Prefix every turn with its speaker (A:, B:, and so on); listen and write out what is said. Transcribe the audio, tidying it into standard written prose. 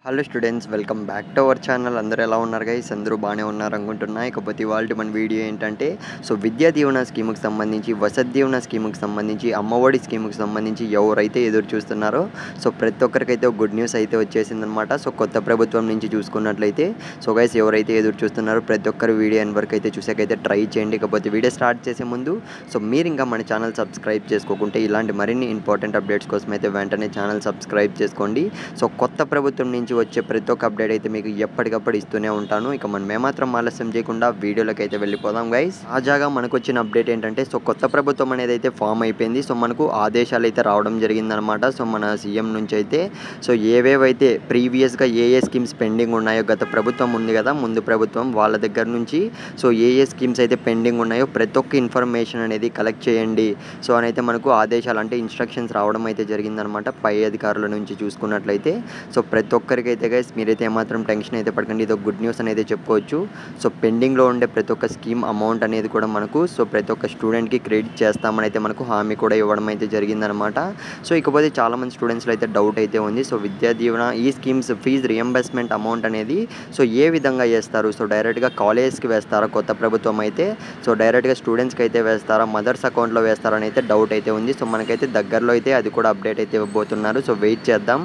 A: Hello students, welcome back to our channel. అందరూ ఎలా ఉన్నారు గైస్? అందరూ బాగానే ఉన్నారు అనుకుంటున్నా. ఇకపోతే ఇవాళ మన వీడియో ఏంటంటే విద్యా దీవెన స్కీమ్కి సంబంధించి, వసతి దీవెన స్కీమ్కి సంబంధించి, అమ్మఒడి స్కీమ్కి సంబంధించి ఎవరైతే ఎదురు చూస్తున్నారో ప్రతి ఒక్కరికైతే ఒక గుడ్ న్యూస్ అయితే వచ్చేసిందనమాట. కొత్త ప్రభుత్వం నుంచి చూసుకున్నట్లయితే గైస్ ఎవరైతే ఎదురు చూస్తున్నారో ప్రతి ఒక్కరు వీడియో ఎండ్ వరకు అయితే చూసాకైతే ట్రై చేయండి. ఇకపోతే వీడియో స్టార్ట్ చేసే ముందు మీరు ఇంకా మన ఛానల్ సబ్స్క్రైబ్ చేసుకోకుంటే ఇలాంటి మరిన్ని ఇంపార్టెంట్ అప్డేట్స్ కోసం అయితే వెంటనే ఛానల్ సబ్స్క్రైబ్ చేసుకోండి. కొత్త ప్రభుత్వం నుంచి వచ్చే ప్రతి ఒక్క అప్డేట్ అయితే మీకు ఎప్పటికప్పుడు ఇస్తూనే ఉంటాను. ఇక మనం ఏమాత్రం ఆలస్యం చేయకుండా వీడియోలోకి అయితే వెళ్ళిపోదాం గైస్. తాజాగా మనకు వచ్చిన అప్డేట్ ఏంటంటే కొత్త ప్రభుత్వం అనేది అయితే ఫామ్ అయిపోయింది. మనకు ఆదేశాలు అయితే రావడం జరిగిందనమాట. మన సీఎం నుంచి అయితే ఏవేవైతే ప్రీవియస్గా ఏ స్కీమ్స్ పెండింగ్ ఉన్నాయో, గత ప్రభుత్వం ఉంది కదా ముందు ప్రభుత్వం, వాళ్ళ దగ్గర నుంచి ఏ స్కీమ్స్ అయితే పెండింగ్ ఉన్నాయో ప్రతి ఒక్క ఇన్ఫర్మేషన్ అనేది కలెక్ట్ చేయండి అని అయితే మనకు ఆదేశాలు అంటే ఇన్స్ట్రక్షన్స్ రావడం అయితే జరిగిందనమాట పై అధికారుల నుంచి చూసుకున్నట్లయితే. ప్రతి ఒక్కరికైతే గైస్ మీరైతే ఏమాత్రం టెన్షన్ అయితే పడకండి. ఇది ఒక గుడ్ న్యూస్ అనేది చెప్పుకోవచ్చు. పెండింగ్లో ఉండే ప్రతి ఒక్క స్కీమ్ అమౌంట్ అనేది కూడా మనకు ప్రతి ఒక్క స్టూడెంట్కి క్రెడిట్ చేస్తామని అయితే మనకు హామీ కూడా ఇవ్వడం అయితే జరిగిందనమాట. ఇకపోతే చాలామంది స్టూడెంట్స్లో అయితే డౌట్ అయితే ఉంది. విద్యా దీవెన ఈ స్కీమ్స్ ఫీజు రియంబర్స్మెంట్ అమౌంట్ అనేది ఏ విధంగా వేస్తారు? డైరెక్ట్గా కాలేజ్కి వేస్తారా కొత్త ప్రభుత్వం అయితే? డైరెక్ట్గా స్టూడెంట్స్కి అయితే వేస్తారా, మదర్స్ అకౌంట్లో వేస్తారని అయితే డౌట్ అయితే ఉంది. మనకైతే దగ్గరలో అయితే అది కూడా అప్డేట్ అయితే ఇవ్వబోతున్నారు. వెయిట్ చేద్దాం.